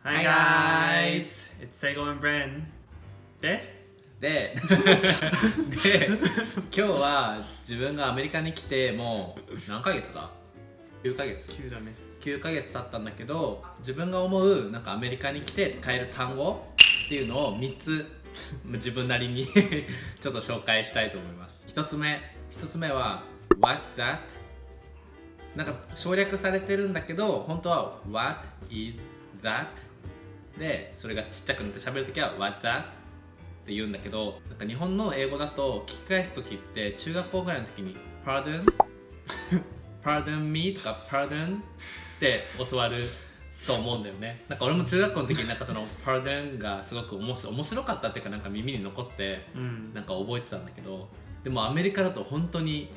Hi guys! It's Sego and Bren. で今日は自分がアメリカに来てもう何ヶ月だ ?9 ヶ月急だね。9ヶ月経ったんだけど、自分が思うなんかアメリカに来て使える単語っていうのを3つ自分なりにちょっと紹介したいと思います。1つ目は What that? なんか省略されてるんだけど、本当は What is that? で、それがちっちゃくなって喋るときは What that? って言うんだけど、なんか日本の英語だと聞き返すときって中学校ぐらいの時に Pardon? Pardon me? とか Pardon? って教わると思うんだよね。なんか俺も中学校の時になんかその Pardon がすごく面白かったっていうか、なんか耳に残ってなんか覚えてたんだけど、でもアメリカだと本当に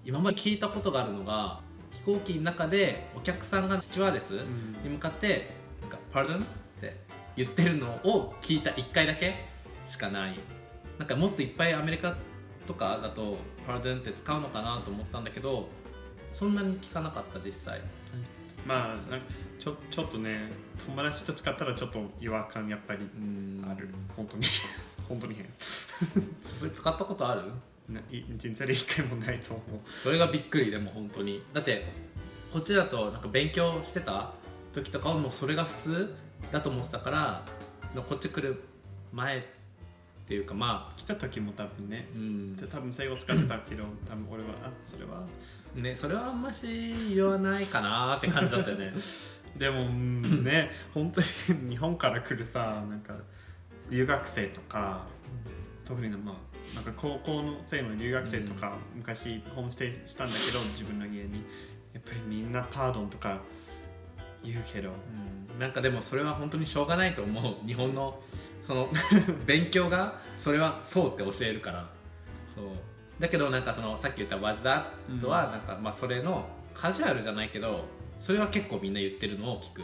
今まで聞いたことがあるのが、飛行機の中でお客さんがスチュワーデスに向かってなんか Pardon? って言ってるのを聞いた1回だけしかない。なんかもっといっぱいアメリカとかだと Pardon って使うのかなと思ったんだけど、そんなに聞かなかった実際。まあなんかちょっとね、友達と使ったらちょっと違和感やっぱりある。本当に本当に変。これ使ったことある？人生で1回もないと思う。それがびっくり。でも本当にだってこっちだとなんか勉強してた時とかはもうそれが普通だと思ってたから、こっち来る前っていうか、ま来た時も多分ね、あ、多分英語使ってたけど、多分俺はそれはね、それはあんまし言わないかなって感じだったよね。でもね、本当に日本から来るさ、なんか留学生とか、特になんか高校生の留学生とか、昔ホームステイしたんだけど、自分の家にやっぱりみんなパードンとか言うけど、なんかでもそれは本当にしょうがないと思う。日本のその勉強がそれはそうって教えるから。そうだけどなんかそのさっき言った What that はなんかまあそれのカジュアルじゃないけど、それは結構みんな言ってるのを聞く。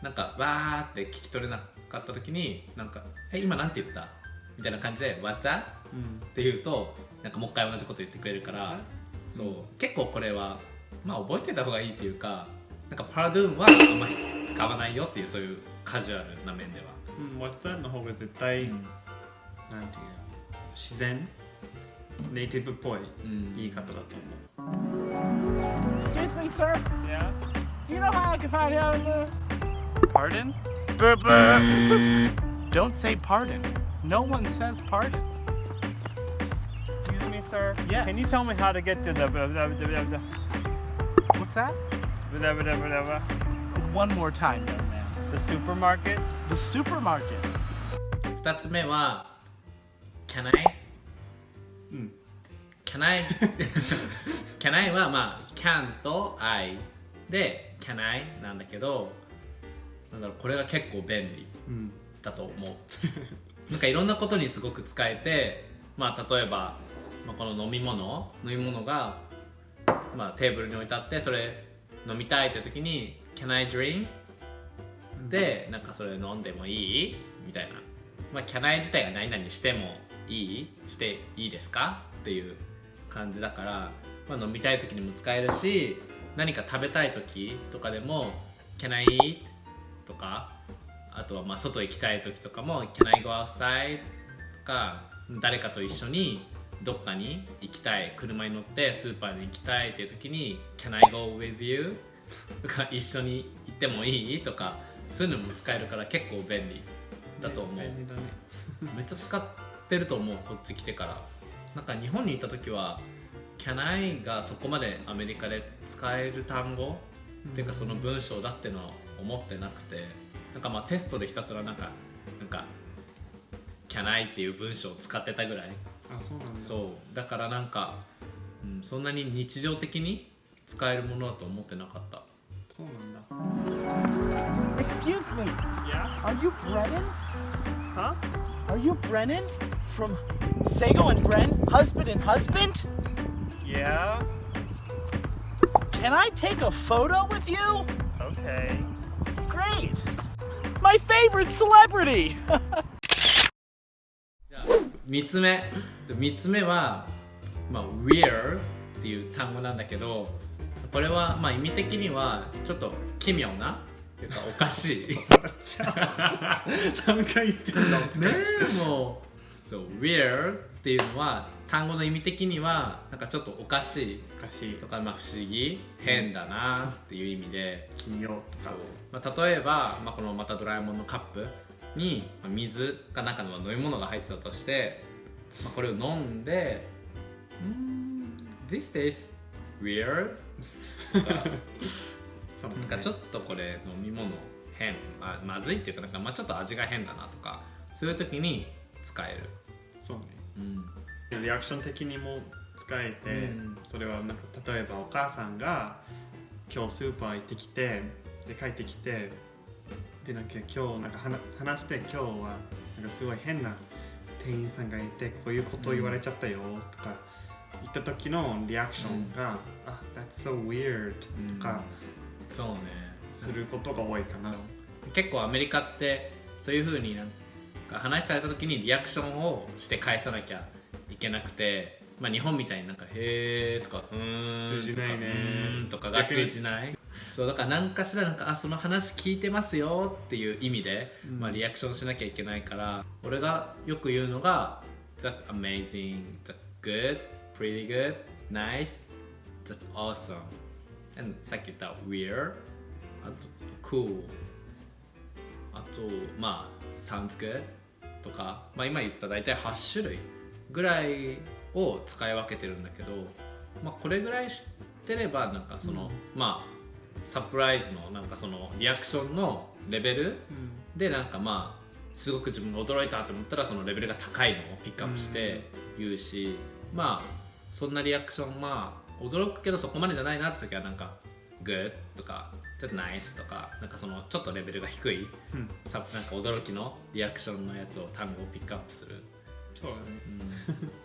なんかわーって聞き取れなかった時になんか今なんて言ったみたいな感じで What that? って言うとなんかもう一回同じこと言ってくれるから、そう結構これはまあ覚えてた方がいいっていうか、なんかパラドゥーンはあんまり使わないよっていう、そういうカジュアルな面では。What's that の方が絶対、なんていう自然ネイティブっぽい言い方だと思う。Excuse me, sir. Yeah? Do you know how I can find out? Pardon? Don't say pardon. No one says pardon. Excuse me, sir? Yes. Can you tell me how to get to the What's that? One more time, young man. the supermarket? The supermarket. 2つ目は Can I? Can I? Can I はまあ Can と I で Can I なんだけど、なんだろう、これが結構便利だと思う。なんかいろんなことにすごく使えて、まあ例えば、まあ、この飲み物が、まあ、テーブルに置いてあって、それ飲みたいって時に Can I drink? で、なんかそれ飲んでもいいみたいな、まあ Can I 自体が何々してもしていいですかっていう感じだから、まあ、飲みたい時にも使えるし、何か食べたい時とかでも Can I eat? とか、あとはまあ外行きたい時とかも Can I go outside? とか、誰かと一緒にどっかに行きたい、車に乗ってスーパーに行きたいっていう時に Can I go with you? とか、一緒に行ってもいいとか、そういうのも使えるから結構便利だと思う。便利だね。めっちゃ使ってると思う、こっち来てから。なんか日本にいた時は Can I がそこまでアメリカで使える単語っていうか、その文章だってのは思ってなくて、なんかまあテストでひたすらなんか Can I っていう文章を使ってたぐらい。あ、そうなんだ。そうだからなんか、そんなに日常的に使えるものだと思ってなかった。そうなんだ。Excuse me. Yeah? Are you Brennan? Huh? Are you Brennan from Sego and Bren, husband and husband? Yeah? Can I take a photo with you? Okay. Great. My favorite celebrity. じゃあ3つ目は、まあ、weird っていう単語なんだけど、これはまあ意味的にはちょっと奇妙なっていうかおかしい何回言ってんのってね感じえもうそう weird っていうのは単語の意味的にはなんかちょっとおかしいおかしいとか、まあ、不思議変だなっていう意味で、奇妙とそうか、まあ、例えば、まあ、このまたドラえもんのカップにまあ水かなんかの飲み物が入ってたとして、まあ、これを飲んでThis tastes weird とかそうねなんかちょっとこれ飲み物変、まずいっていうかなんか、まあ、ちょっと味が変だなとかそういう時に使える、そうねうん、リアクション的にも使えて、うんそれはなんか例えばお母さんが今日スーパー行ってきてで帰ってきてでなんか今日なんか話して今日はなんかすごい変な店員さんがいてこういうことを言われちゃったよとか言った時のリアクションが、あ、that's so weird とかそうねすることが多いかな、結構アメリカってそういう風になんか話された時にリアクションをして返さなきゃいけなくて、まあ、日本みたいになんかへーとかうーん通じないねとかが通じないそうだから何かしらなんかその話聞いてますよっていう意味で、まあ、リアクションしなきゃいけないから俺がよく言うのが That's amazing, that's good, pretty good, nice, that's awesome and さっき言った weird あと cool あとまあ sounds good とか、まあ、今言った大体8種類ぐらいを使い分けてるんだけど、まあ、これぐらい知ってればなんかその、まあサプライズのなんかそのリアクションのレベルでなんかまあすごく自分が驚いたと思ったらそのレベルが高いのをピックアップして言うし、まあそんなリアクションまあ驚くけどそこまでじゃないなって時はなんか good とかちょっと nice とかなんかそのちょっとレベルが低い、なんか驚きのリアクションのやつを単語をピックアップする、そうだね、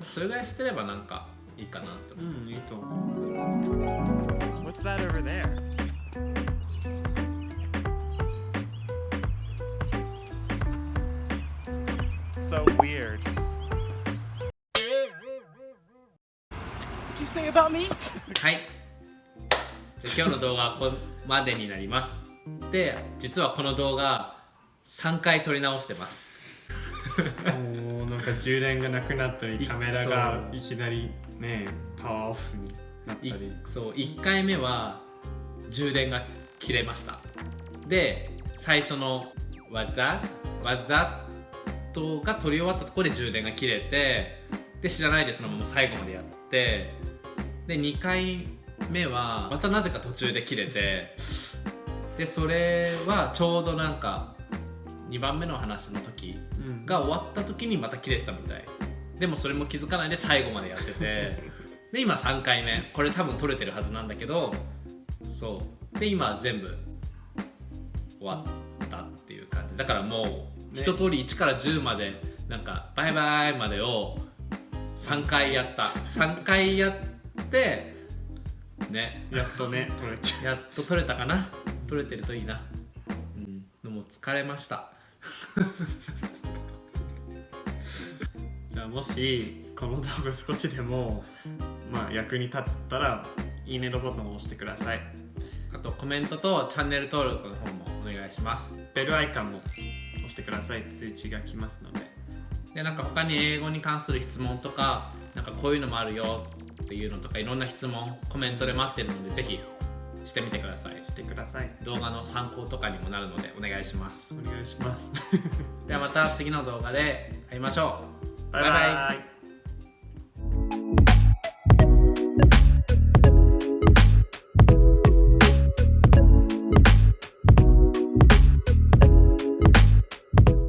それぐらいしてればなんかいいかなって思う、いいと思う。 What's that over there? So weird. What'd you say about me? はいじゃあ今日の動画はここまでになりますで実はこの動画3回撮り直してますもうなんか充電がなくなったりカメラがいきなりねパワーオフになったりそう1回目は充電が切れましたで最初の What that? What that? が撮り終わったところで充電が切れてで知らないでそのまま最後までやってで2回目はまたなぜか途中で切れてでそれはちょうどなんか2番目の話の時が終わった時にまた切れてたみたいでもそれも気づかないで最後までやっててで今3回目これ多分撮れてるはずなんだけどそうで今全部終わったっていう感じだからもう一通り1から10までなんかバイバイまでを3回やった3回やってねやっとね撮れちゃやっと撮れたかな撮れてるといいなでも疲れましたう。じゃあもしこの動画少しでもまあ役に立ったらいいねのボタンを押してください。あとコメントとチャンネル登録の方もお願いしますベルアイコンも押してください。通知が来ますので。でなんか他に英語に関する質問とかなんかこういうのもあるよっていうのとかいろんな質問コメントで待ってるのでぜひしてみてくださいしてください。動画の参考とかにもなるのでお願いしますお願いします。ではまた次の動画で会いましょうバイバイ。